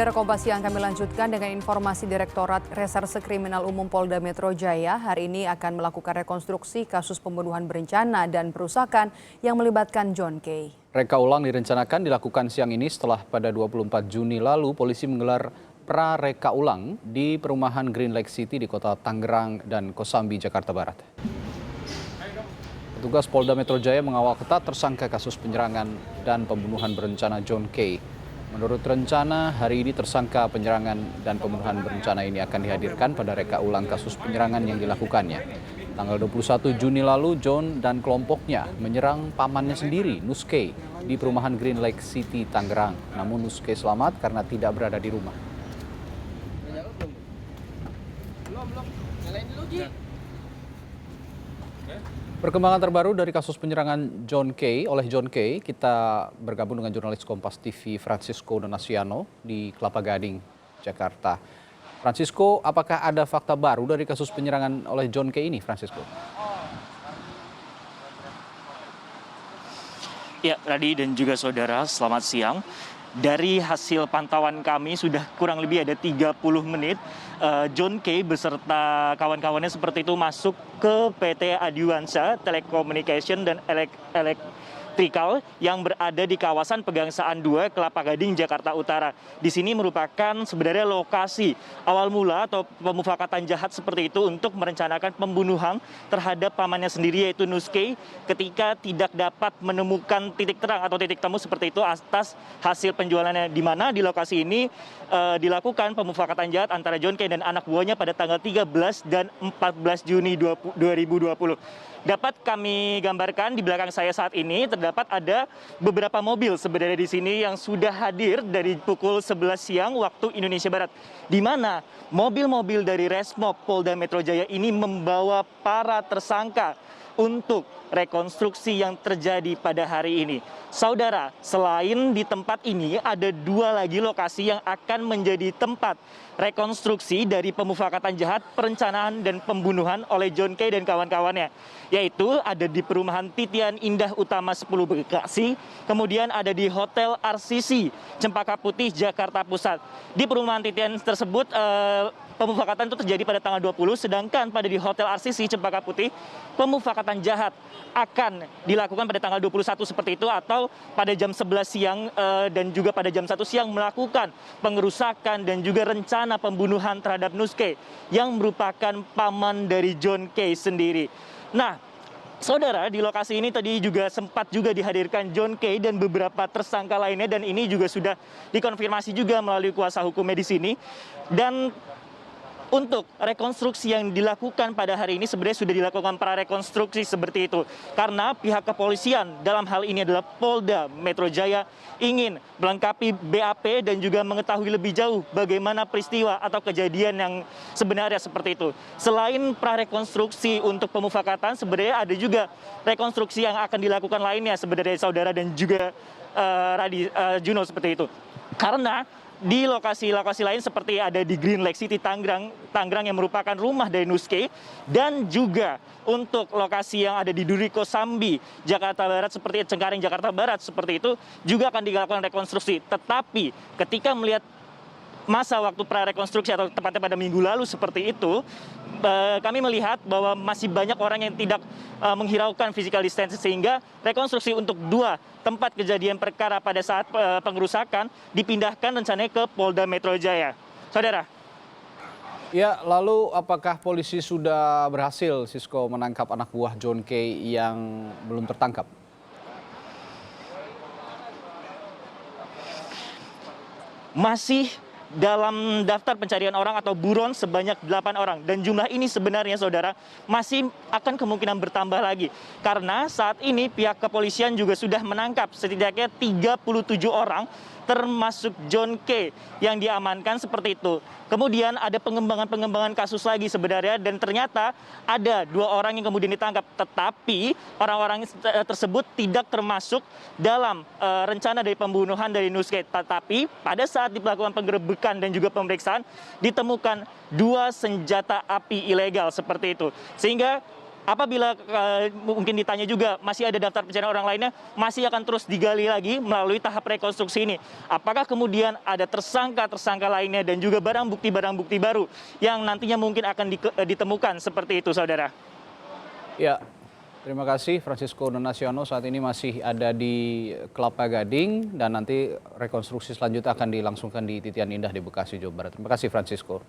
Kompas yang kami lanjutkan dengan informasi Direktorat Reserse Kriminal Umum Polda Metro Jaya hari ini akan melakukan rekonstruksi kasus pembunuhan berencana dan perusakan yang melibatkan John Kay. Reka ulang direncanakan dilakukan siang ini setelah pada 24 Juni lalu polisi menggelar pra-reka ulang di perumahan Green Lake City di kota Tangerang dan Kosambi, Jakarta Barat. Petugas Polda Metro Jaya mengawal ketat tersangka kasus penyerangan dan pembunuhan berencana John Kay. Menurut rencana, hari ini tersangka penyerangan dan pembunuhan berencana ini akan dihadirkan pada reka ulang kasus penyerangan yang dilakukannya. Tanggal 21 Juni lalu, John dan kelompoknya menyerang pamannya sendiri, Nus Kay, di perumahan Green Lake City, Tangerang. Namun Nus Kay selamat karena tidak berada di rumah. Perkembangan terbaru dari kasus penyerangan John Kay oleh John Kay, kita bergabung dengan jurnalis Kompas TV Francisco Donasiano di Kelapa Gading, Jakarta. Francisco, apakah ada fakta baru dari kasus penyerangan oleh John Kay ini, Francisco? Ya, Radi dan juga saudara, selamat siang. Dari hasil pantauan kami sudah kurang lebih ada 30 menit John Kay beserta kawan-kawannya seperti itu masuk ke PT Adiwansa Telecommunication dan Electrical yang berada di kawasan Pegangsaan 2, Kelapa Gading, Jakarta Utara. Di sini merupakan sebenarnya lokasi awal mula atau pemufakatan jahat seperti itu untuk merencanakan pembunuhan terhadap pamannya sendiri yaitu Nus Kay ketika tidak dapat menemukan titik terang atau titik temu seperti itu atas hasil penjualannya, di mana di lokasi ini dilakukan pemufakatan jahat antara John Kay dan anak buahnya pada tanggal 13 dan 14 Juni 2020. Dapat kami gambarkan di belakang saya saat ini terdapat ada beberapa mobil sebenarnya di sini yang sudah hadir dari pukul 11 siang waktu Indonesia Barat, di mana mobil-mobil dari Resmob Polda Metro Jaya ini membawa para tersangka untuk rekonstruksi yang terjadi pada hari ini. Saudara, selain di tempat ini ada dua lagi lokasi yang akan menjadi tempat rekonstruksi dari pemufakatan jahat, perencanaan dan pembunuhan oleh John Kay dan kawan-kawannya, yaitu ada di perumahan Titian Indah Utama 10 Bekasi, kemudian ada di Hotel RCC Cempaka Putih, Jakarta Pusat. Di perumahan Titian tersebut pemufakatan itu terjadi pada tanggal 20, sedangkan pada di Hotel RCC Cempaka Putih, pemufakatan jahat akan dilakukan pada tanggal 21 seperti itu, atau pada jam 11 siang dan juga pada jam 1 siang melakukan pengerusakan dan juga rencana pembunuhan terhadap Nus Kay yang merupakan paman dari John Kay sendiri. Nah, saudara, di lokasi ini tadi juga sempat juga dihadirkan John Kay dan beberapa tersangka lainnya, dan ini juga sudah dikonfirmasi juga melalui kuasa hukumnya di sini. Dan untuk rekonstruksi yang dilakukan pada hari ini sebenarnya sudah dilakukan prarekonstruksi seperti itu. Karena pihak kepolisian dalam hal ini adalah Polda Metro Jaya ingin melengkapi BAP dan juga mengetahui lebih jauh bagaimana peristiwa atau kejadian yang sebenarnya seperti itu. Selain prarekonstruksi untuk pemufakatan, sebenarnya ada juga rekonstruksi yang akan dilakukan lainnya sebenarnya saudara dan juga Juno seperti itu. Karena di lokasi-lokasi lain seperti ada di Green Lake City, Tangerang yang merupakan rumah dari Nus Kay, dan juga untuk lokasi yang ada di Duri Kosambi, Jakarta Barat seperti Cengkareng, Jakarta Barat seperti itu juga akan dilakukan rekonstruksi. Tetapi ketika melihat masa waktu prarekonstruksi atau tepatnya pada minggu lalu seperti itu, kami melihat bahwa masih banyak orang yang tidak menghiraukan physical distancing, sehingga rekonstruksi untuk dua tempat kejadian perkara pada saat pengerusakan dipindahkan rencananya ke Polda Metro Jaya. Saudara. Ya, lalu apakah polisi sudah berhasil, Sisko, menangkap anak buah John Kay yang belum tertangkap? Masih dalam daftar pencarian orang atau buron sebanyak 8 orang. Dan jumlah ini sebenarnya, saudara, masih akan kemungkinan bertambah lagi. Karena saat ini pihak kepolisian juga sudah menangkap setidaknya 37 orang, termasuk John Kay yang diamankan seperti itu. Kemudian ada pengembangan kasus lagi sebenarnya, dan ternyata ada 2 orang yang kemudian ditangkap. Tetapi orang-orang tersebut tidak termasuk dalam rencana dari pembunuhan dari Nus Kay. Tetapi pada saat dilakukan penggerebekan dan juga pemeriksaan, ditemukan 2 senjata api ilegal seperti itu. Sehingga apabila mungkin ditanya juga masih ada daftar pencarian orang lainnya, masih akan terus digali lagi melalui tahap rekonstruksi ini. Apakah kemudian ada tersangka lainnya dan juga barang bukti baru yang nantinya mungkin akan ditemukan seperti itu, saudara. Ya, terima kasih Francisco Donasiono. Saat ini masih ada di Kelapa Gading dan nanti rekonstruksi selanjutnya akan dilangsungkan di Titian Indah di Bekasi, Jawa Barat. Terima kasih Francisco.